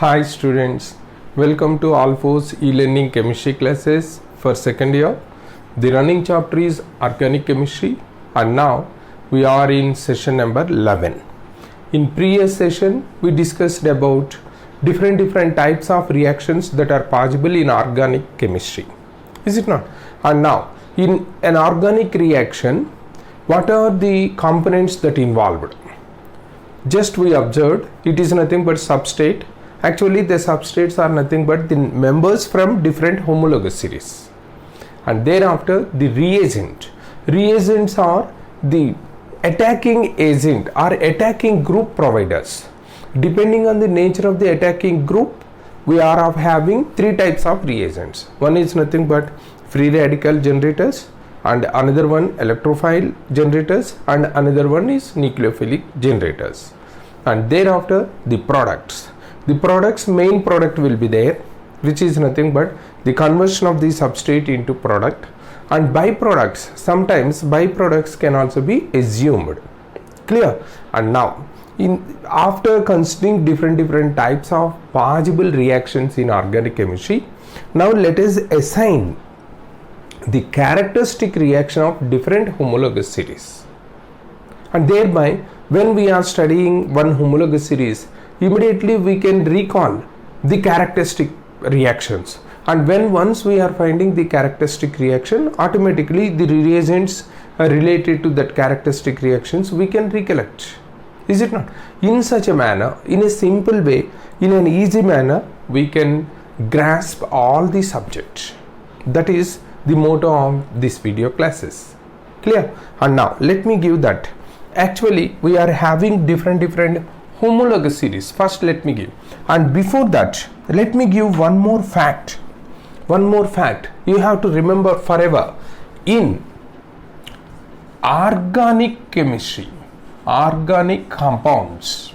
Hi students, welcome to Alphos e-learning chemistry classes for second year. The running chapter is organic chemistry and now we are in session number 11. In previous session we discussed about different types of reactions that are possible in organic chemistry. Is it not? And now in an organic reaction, what are the components that involved? Just we observed it is nothing but substrate. Actually the substrates are nothing but the members from different homologous series, and thereafter the reagents are the attacking agent or attacking group providers. Depending on the nature of the attacking group, we are having three types of reagents. One is nothing but free radical generators, and another one electrophile generators, and another one is nucleophilic generators. And thereafter the products. The products, main product will be there, which is nothing but the conversion of the substrate into product, and byproducts. Sometimes byproducts can also be assumed. Clear? And now after considering different types of possible reactions in organic chemistry, now let us assign the characteristic reaction of different homologous series, and thereby when we are studying one homologous series, immediately we can recall the characteristic reactions, and once we are finding the characteristic reaction, automatically the reagents related to that characteristic reactions we can recollect. Is it not? In such a manner, in a simple way, in an easy manner, we can grasp all the subject. That is the motto of this video classes. Clear? And now let me give that. Actually we are having different homologous series. First let me give, and before that let me give one more fact you have to remember forever. In organic chemistry, organic compounds,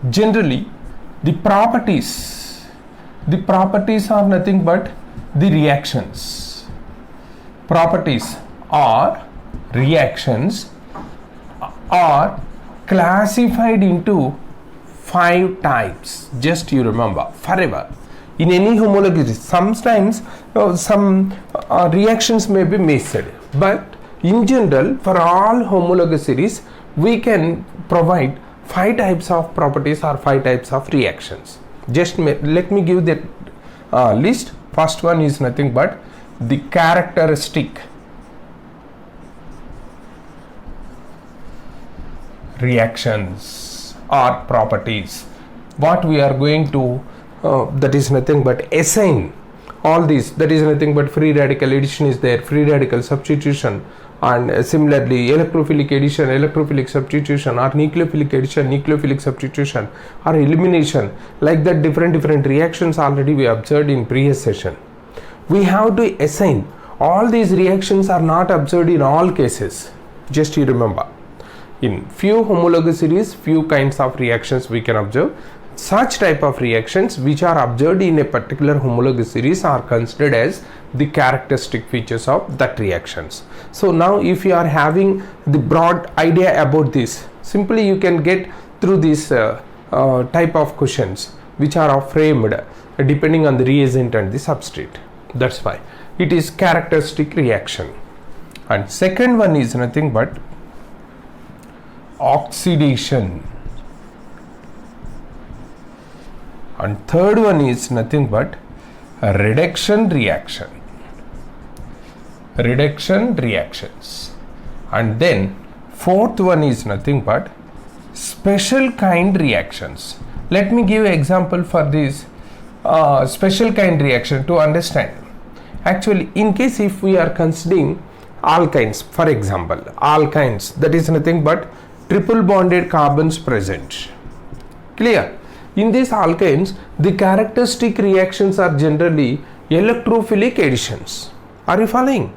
generally the properties are nothing but the reactions. Properties or reactions are classified into 5 types. Just you remember forever. In any homologous, sometimes some reactions may be missed, but in general for all homologous series we can provide 5 types of properties or 5 types of reactions. Just let me give the list. First one is nothing but the characteristic reactions or properties. What we are going to that is nothing but assign all these. That is nothing but free radical addition is there, free radical substitution, and similarly electrophilic addition, electrophilic substitution, or nucleophilic addition, nucleophilic substitution, or elimination. Like that different reactions already we observed in previous session. We have to assign all these reactions are not observed in all cases. Just you remember, in few homologous series, few kinds of reactions we can observe. Such type of reactions which are observed in a particular homologous series are considered as the characteristic features of that reactions. So now if you are having the broad idea about this, simply you can get through this type of questions which are framed depending on the reagent and the substrate. That's why it is characteristic reaction. And second one is nothing but oxidation, and third one is nothing but a reduction reactions, and then fourth one is nothing but special kind reactions. Let me give example for this special kind reaction to understand. Actually, in case if we are considering alkynes, for example, alkynes, that is nothing but triple bonded carbons present. Clear? In these alkynes, the characteristic reactions are generally electrophilic additions. Are you following?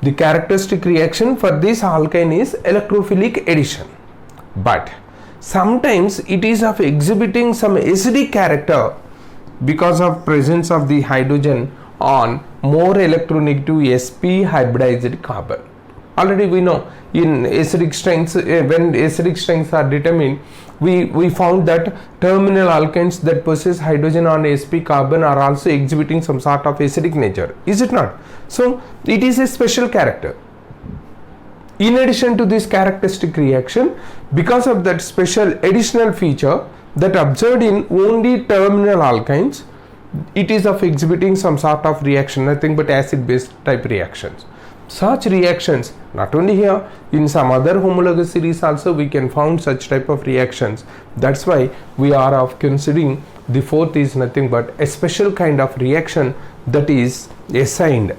The characteristic reaction for this alkyne is electrophilic addition, but sometimes it is of exhibiting some acidic character because of presence of the hydrogen on more electronegative sp hybridized carbon. Already we know in acidic strengths, when acidic strengths are determined, we found that terminal alkanes that possess hydrogen on sp carbon are also exhibiting some sort of acidic nature, is it not? So it is a special character. In addition to this characteristic reaction, because of that special additional feature that observed in only terminal alkynes, it is of exhibiting some sort of reaction, nothing but acid base type reactions. Such reactions, not only here, in some other homologous series also we can find such type of reactions. That's why we are of considering the fourth is nothing but a special kind of reaction that is assigned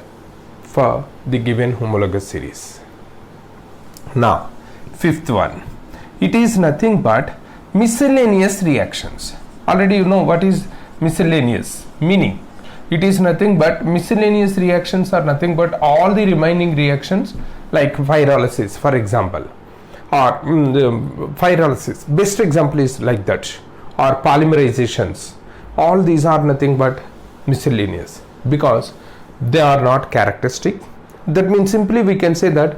for the given homologous series. Now, fifth one, it is nothing but miscellaneous reactions. Already you know what is miscellaneous, meaning it is nothing but miscellaneous reactions are nothing but all the remaining reactions like pyrolysis, for example, or pyrolysis, best example is like that, or polymerizations. All these are nothing but miscellaneous because they are not characteristic. That means simply we can say that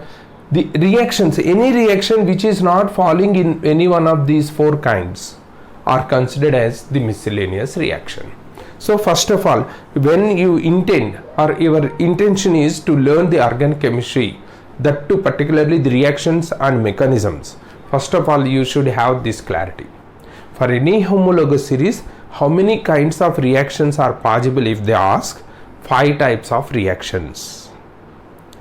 the reactions, any reaction which is not falling in any one of these four kinds are considered as the miscellaneous reaction. So first of all, when you intend or your intention is to learn the organic chemistry, that too particularly the reactions and mechanisms, first of all you should have this clarity. For any homologous series, how many kinds of reactions are possible? If they ask, 5 types of reactions,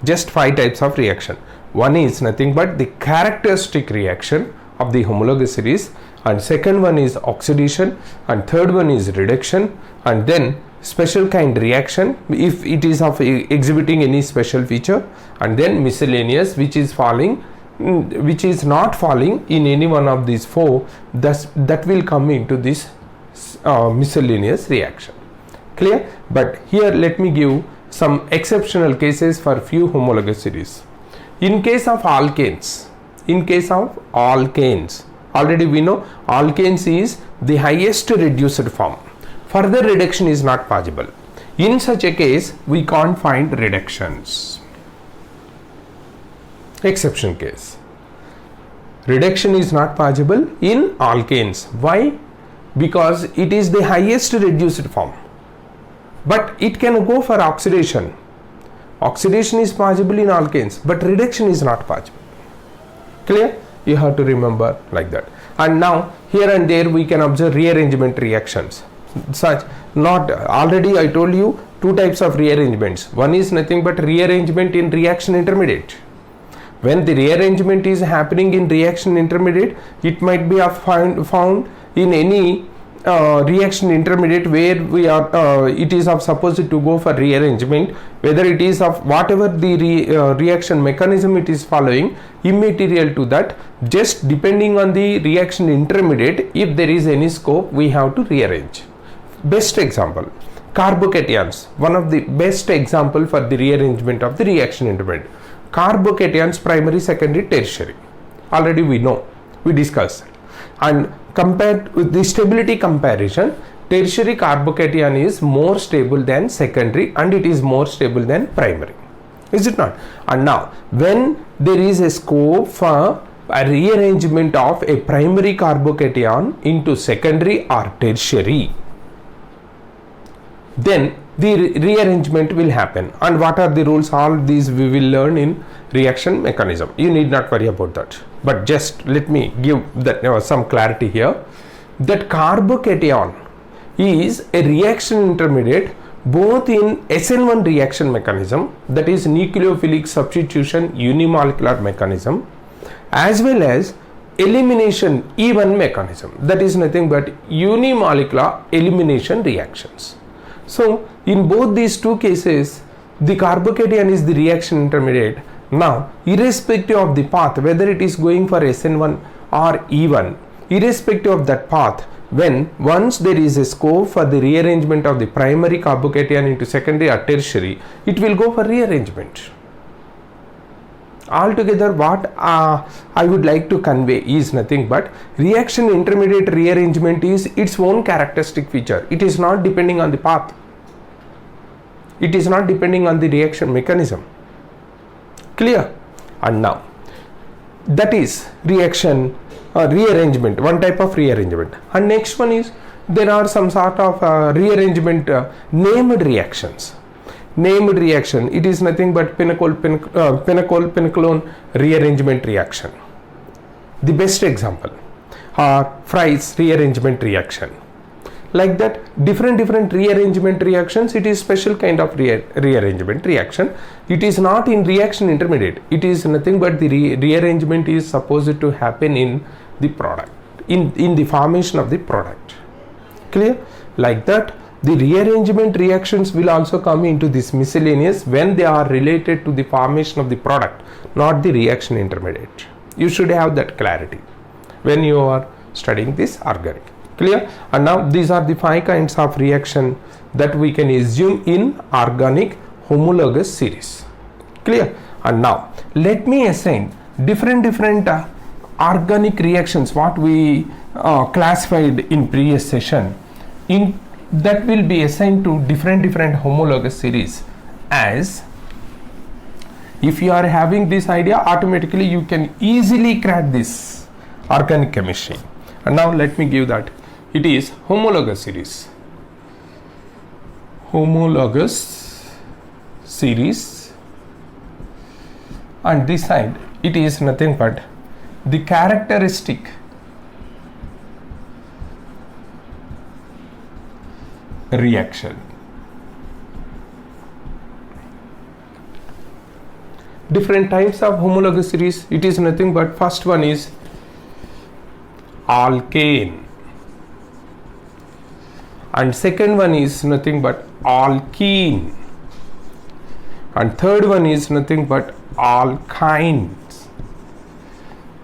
just 5 types of reaction. One is nothing but the characteristic reaction of the homologous series, and second one is oxidation, and third one is reduction, and then special kind reaction if it is of exhibiting any special feature, and then miscellaneous which is falling, which is not falling in any one of these 4, thus that will come into this miscellaneous reaction. Clear? But here let me give some exceptional cases for few homologous series. In case of alkanes, already we know alkanes is the highest reduced form. Further reduction is not possible. In such a case, we can't find reductions. Exception case. Reduction is not possible in alkanes. Why? Because it is the highest reduced form. But it can go for oxidation. Oxidation is possible in alkanes, but reduction is not possible. Clear? You have to remember like that. And now here and there we can observe rearrangement reactions. Such, not already I told you 2 types of rearrangements. One is nothing but rearrangement in reaction intermediate. When the rearrangement is happening in reaction intermediate, it might be found in any reaction intermediate where we are it is of supposed to go for rearrangement, whether it is of whatever the reaction mechanism it is following, immaterial to that, just depending on the reaction intermediate, if there is any scope we have to rearrange. Best example, carbocations, one of the best example for the rearrangement of the reaction intermediate. Carbocations, primary, secondary, tertiary, already we know, we discussed. And compared with the stability comparison, tertiary carbocation is more stable than secondary and it is more stable than primary, is it not? And now when there is a scope for a rearrangement of a primary carbocation into secondary or tertiary, then the rearrangement will happen. And what are the rules? All these we will learn in reaction mechanism. You need not worry about that. But just let me give that some clarity here. That carbocation is a reaction intermediate both in SN1 reaction mechanism, that is nucleophilic substitution unimolecular mechanism, as well as elimination E1 mechanism, that is nothing but unimolecular elimination reactions. So in both these 2 cases, the carbocation is the reaction intermediate. Now irrespective of the path, whether it is going for SN1 or E1, irrespective of that path, when once there is a scope for the rearrangement of the primary carbocation into secondary or tertiary, it will go for rearrangement. Altogether what I would like to convey is nothing but reaction intermediate rearrangement is its own characteristic feature. It is not depending on the path. It is not depending on the reaction mechanism. Clear? And now that is reaction rearrangement, one type of rearrangement. And next one is there are some sort of rearrangement named reactions. Named reaction, it is nothing but pinacol-pinaclone rearrangement reaction. The best example, Fries rearrangement reaction. Like that, different rearrangement reactions, it is special kind of rearrangement reaction. It is not in reaction intermediate. It is nothing but the rearrangement is supposed to happen in the product, in the formation of the product. Clear? Like that, the rearrangement reactions will also come into this miscellaneous when they are related to the formation of the product, not the reaction intermediate. You should have that clarity when you are studying this organic. Clear? And now these are the 5 kinds of reaction that we can assume in organic homologous series. Clear? And now let me assign different organic reactions what we classified in previous session, in that will be assigned to different homologous series. As if you are having this idea, automatically you can easily crack this organic chemistry. And now let me give that. It is homologous series. Homologous series, and this side it is nothing but the characteristic reaction. Different types of homologous series, it is nothing but first one is alkane, and second one is nothing but alkene, and third one is nothing but alkynes,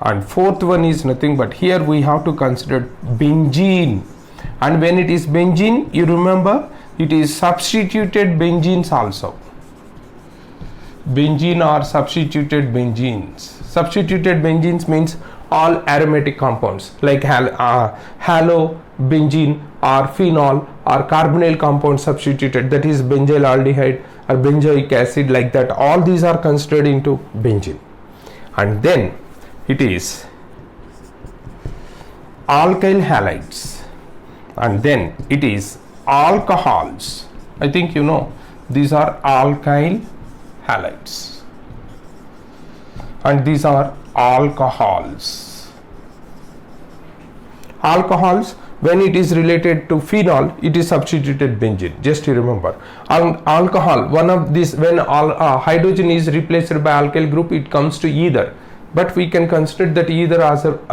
and fourth one is nothing but, here we have to consider benzene. And when it is benzene, you remember it is substituted benzenes also. Benzene or substituted benzenes. Substituted benzenes means all aromatic compounds like halobenzene or phenol or carbonyl compounds substituted, that is benzyl aldehyde or benzoic acid, like that. All these are considered into benzene. And then it is alkyl halides. And then it is alcohols. I think you know these are alkyl halides, and these are alcohols. Alcohols, when it is related to phenol, it is substituted benzene. Just to remember, alcohol, one of these, when hydrogen is replaced by alkyl group, it comes to ether. But we can consider that ether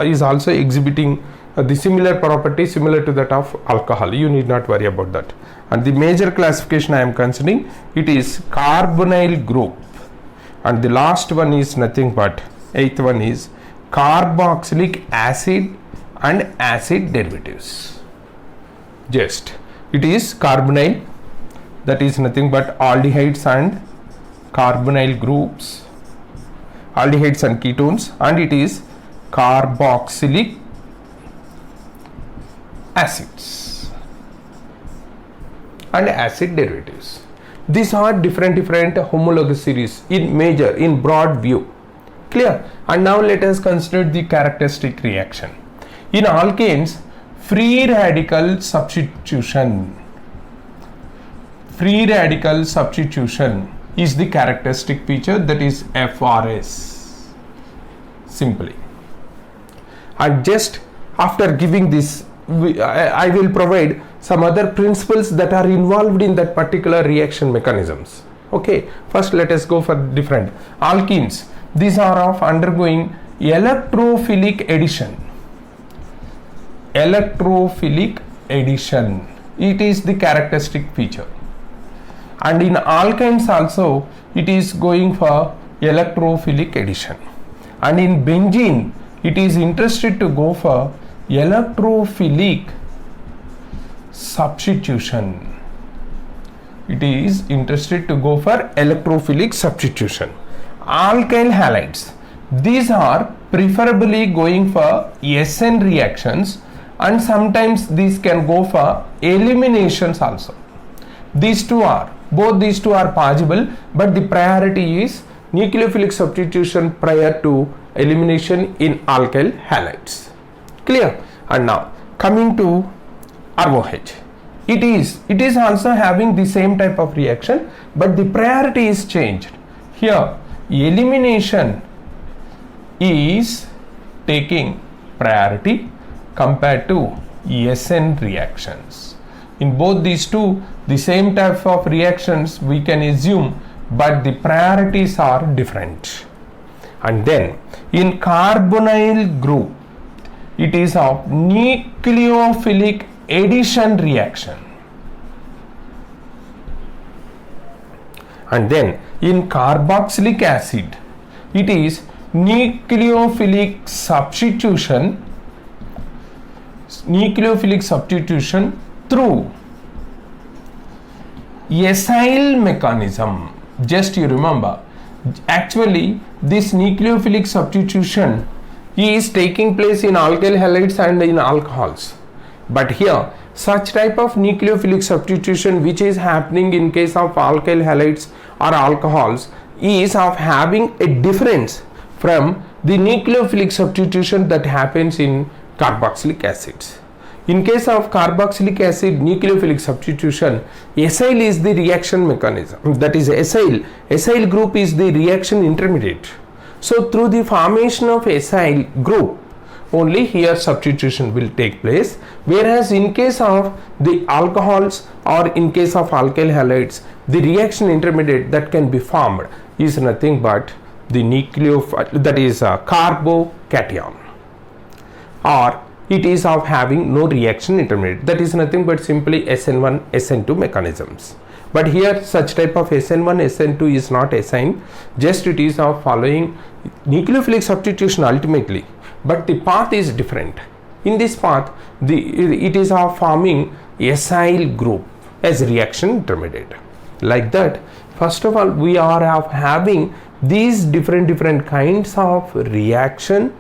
is also exhibiting the similar property similar to that of alcohol. You need not worry about that. And the major classification I am considering, it is carbonyl group, and the last one is nothing but, 8th one is carboxylic acid and acid derivatives. Just it is carbonyl, that is nothing but aldehydes and carbonyl groups, aldehydes and ketones, and it is carboxylic acids and acid derivatives. These are different homologous series in broad view. Clear? And now let us consider the characteristic reaction. In alkanes, free radical substitution is the characteristic feature, that is FRS simply. And just after giving this, I will provide some other principles that are involved in that particular reaction mechanisms. Okay, first let us go for different alkenes. These are of undergoing electrophilic addition. Electrophilic addition, it is the characteristic feature. And in alkynes also, it is going for electrophilic addition. And in benzene, it is interested to go for electrophilic substitution. It is interested to go for electrophilic substitution. Alkyl halides, these are preferably going for SN reactions, and sometimes these can go for eliminations also. Both these two are possible, but the priority is nucleophilic substitution prior to elimination in alkyl halides. Clear? And now coming to ROH. It is also having the same type of reaction, but the priority is changed. Here elimination is taking priority compared to SN reactions. In both these two, the same type of reactions we can assume, but the priorities are different. And then in carbonyl group, it is of nucleophilic addition reaction. And then in carboxylic acid, it is nucleophilic substitution through acyl mechanism. Just you remember, actually this nucleophilic substitution is taking place in alkyl halides and in alcohols, but here such type of nucleophilic substitution which is happening in case of alkyl halides or alcohols is of having a difference from the nucleophilic substitution that happens in carboxylic acids. In case of carboxylic acid nucleophilic substitution, acyl is the reaction mechanism, that is acyl group is the reaction intermediate. So through the formation of acyl group only here substitution will take place, whereas in case of the alcohols or in case of alkyl halides, the reaction intermediate that can be formed is nothing but the that is a carbocation, or it is of having no reaction intermediate, that is nothing but simply SN1 SN2 mechanisms. But here such type of SN1 SN2 is not assigned, just it is of following nucleophilic substitution ultimately, but the path is different. In this path it is of forming acyl group as reaction intermediate. Like that, first of all we are of having these different kinds of reaction,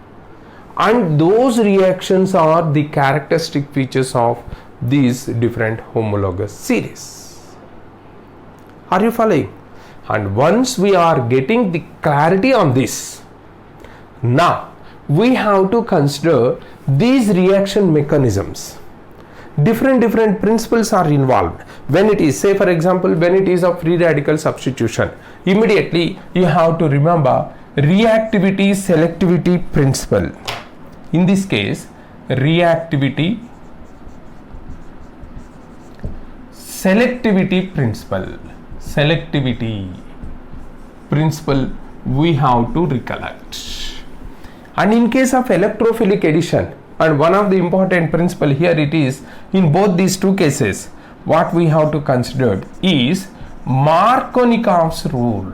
and those reactions are the characteristic features of these different homologous series. Are you following? And once we are getting the clarity on this, now we have to consider these reaction mechanisms. Different principles are involved. When it is, say for example, when it is of free radical substitution, immediately you have to remember reactivity selectivity principle. In this case, reactivity selectivity principle we have to recollect. And in case of electrophilic addition, and one of the important principle here it is, in both these two cases what we have to consider is Markovnikov's rule.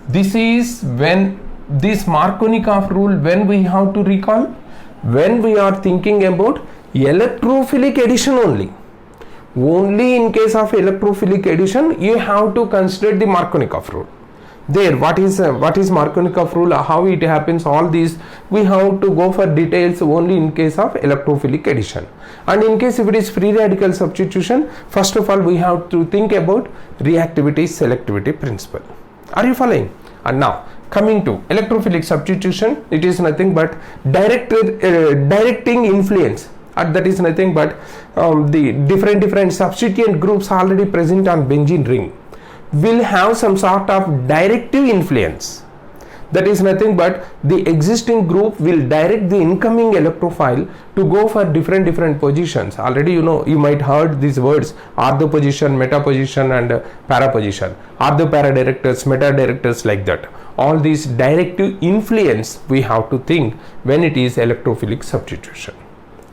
This is when this Markovnikov rule, when we have to recall, when we are thinking about electrophilic addition only. Only in case of electrophilic addition you have to consider the Markovnikov rule. There, what is Markovnikov rule, how it happens, all these we have to go for details only in case of electrophilic addition. And in case if it is free radical substitution, first of all we have to think about reactivity selectivity principle. Are you following? And now coming to electrophilic substitution, it is nothing but directing influence, and that is nothing but the different substituent groups already present on benzene ring will have some sort of directive influence. That is nothing but the existing group will direct the incoming electrophile to go for different positions. Already you might heard these words: ortho position, meta position and para position. Ortho para directors, meta directors, like that. All these directive influence we have to think when it is electrophilic substitution.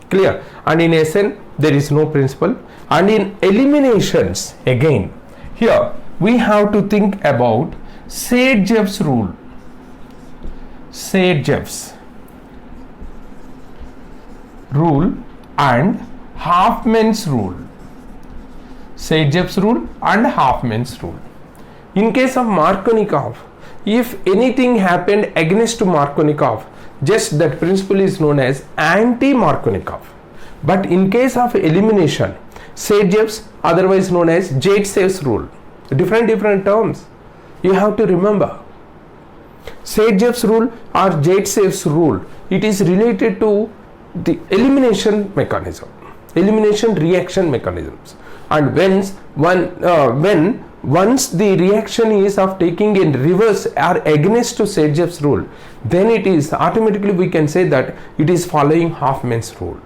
Clear? And in SN there is no principle. And in eliminations, again here we have to think about Saint-Jeff's rule. Saint-Jeff's rule and Hoffman's rule. Saint-Jeff's rule and Hoffman's rule. In case of Markovnikov, if anything happened against Markovnikov, just that principle is known as anti-Markovnikov. But in case of elimination, Saint-Jeff's, otherwise known as Zaitsev rule. Different terms you have to remember. Saint-Jeff's rule or Jacobs rule, it is related to the elimination mechanism, elimination reaction mechanisms. And when once the reaction is of taking in reverse or against to Saint-Jeff's rule, then it is automatically we can say that it is following Hofmann's rule.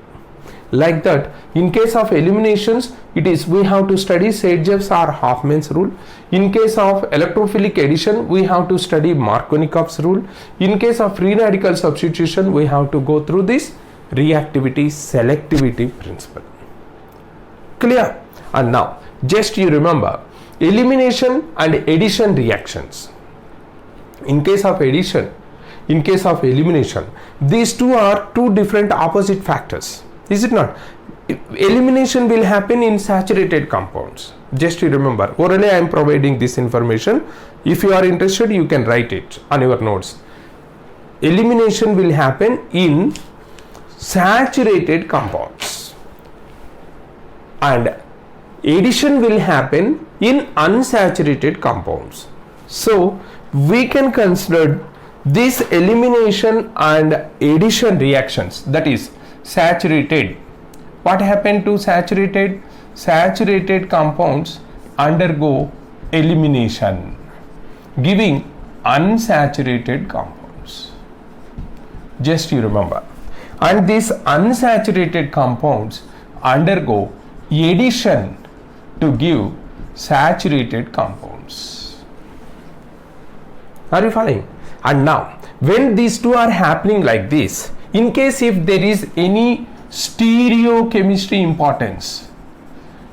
Like that, in case of eliminations, it is we have to study Saint-Jeff's or Hofmann's rule. In case of electrophilic addition, we have to study Markovnikov's rule. In case of free radical substitution, we have to go through this reactivity selectivity principle. Clear? And now, just you remember elimination and addition reactions. In case of addition, in case of elimination, these two are two different opposite factors. Is it not? Elimination will happen in saturated compounds. Just you remember, orally I am providing this information. If you are interested, you can write it on your notes. Elimination will happen in saturated compounds and addition will happen in unsaturated compounds. So we can consider this elimination and addition reactions, that is saturated. What happened to saturated? Saturated compounds undergo elimination, giving unsaturated compounds. Just you remember. And these unsaturated compounds undergo addition to give saturated compounds. Are you following? And now, when these two are happening like this, in case if there is any stereochemistry importance,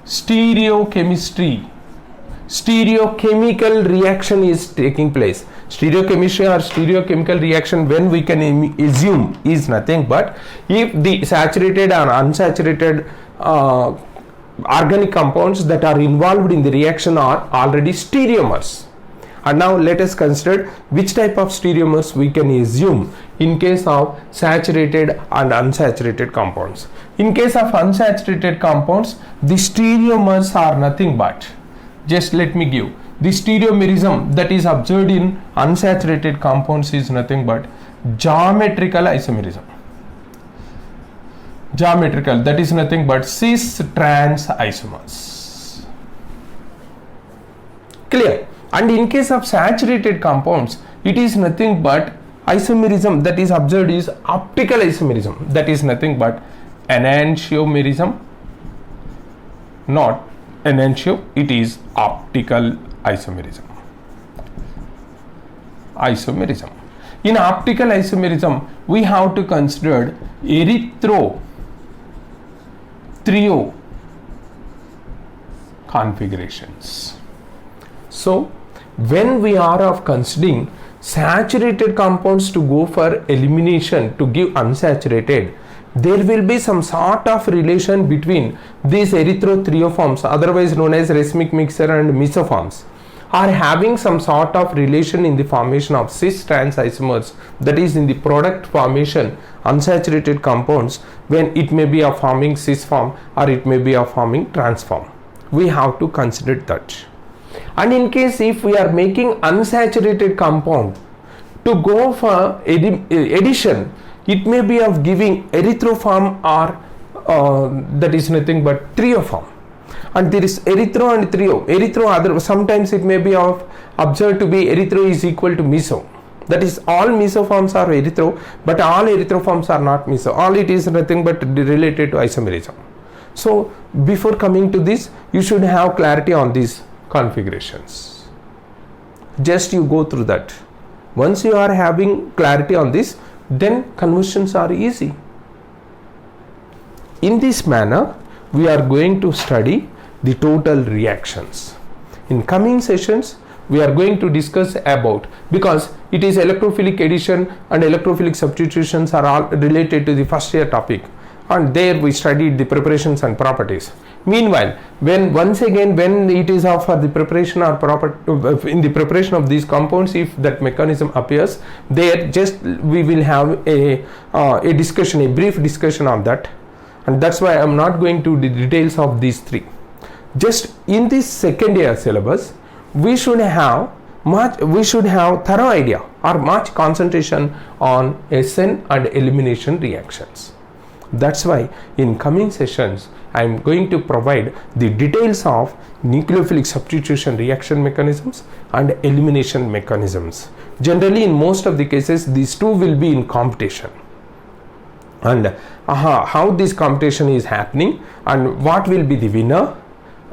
stereochemical reaction is taking place. Stereochemistry or stereochemical reaction, when we can assume, is nothing but if the saturated or unsaturated organic compounds that are involved in the reaction are already stereomers. And now let us consider which type of stereomers we can assume in case of saturated and unsaturated compounds. In case of unsaturated compounds, the stereomers are nothing but, just let me give, the stereomerism that is observed in unsaturated compounds is nothing but geometrical isomerism. Geometrical, that is nothing but cis-trans isomers. Clear? And in case of saturated compounds, it is nothing but isomerism that is observed is optical isomerism, that is nothing but enantiomerism, not enantio, it is optical isomerism. In optical isomerism, we have to consider erythro trio configurations. So when we are of considering saturated compounds to go for elimination to give unsaturated, there will be some sort of relation between these erythrothreoforms, otherwise known as racemic mixture and mesoforms, are having some sort of relation in the formation of cis-trans isomers, that is in the product formation unsaturated compounds, when it may be of forming cis form or it may be of forming trans form. We have to consider that. And in case if we are making unsaturated compound to go for addition, it may be of giving erythroform or that is nothing but trioform. And there is erythro and trio. Erythro, sometimes it may be of observed to be erythro is equal to meso. That is, all mesoforms are erythro, but all erythroforms are not meso. All it is nothing but related to isomerism. So before coming to this, you should have clarity on these configurations. Just you go through that. Once you are having clarity on this, then conversions are easy. In this manner, we are going to study the total reactions. In coming sessions, we are going to discuss about, because it is electrophilic addition and electrophilic substitutions are all related to the first year topic, and there we studied the preparations and properties. Meanwhile, when it is for the preparation or in the preparation of these compounds, if that mechanism appears, there just we will have a discussion, a brief discussion on that, and that's why I am not going to the details of these three. Just in this second year syllabus, we should have we should have thorough idea or much concentration on SN and elimination reactions. That's why in coming sessions I am going to provide the details of nucleophilic substitution reaction mechanisms and elimination mechanisms. Generally in most of the cases these two will be in competition, and how this competition is happening and what will be the winner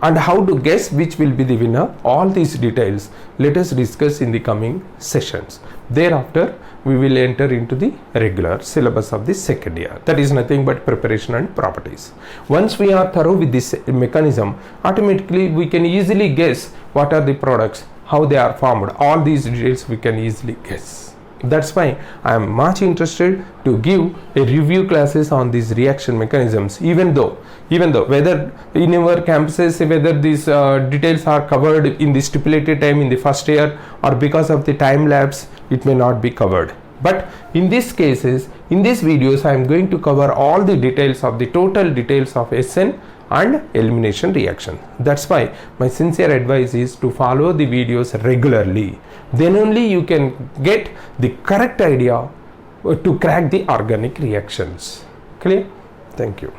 and how to guess which will be the winner, all these details let us discuss in the coming sessions. Thereafter we will enter into the regular syllabus of the second year, that is nothing but preparation and properties. Once we are thorough with this mechanism, automatically we can easily guess what are the products, how they are formed, all these details we can easily guess. That's why I am much interested to give a review classes on these reaction mechanisms, even though whether in our campuses whether these details are covered in the stipulated time in the first year or because of the time lapse it may not be covered. But in these cases, in these videos I am going to cover all the details of the total details of SN and elimination reaction. That's why my sincere advice is to follow the videos regularly. Then only you can get the correct idea to crack the organic reactions. Clear? Thank you.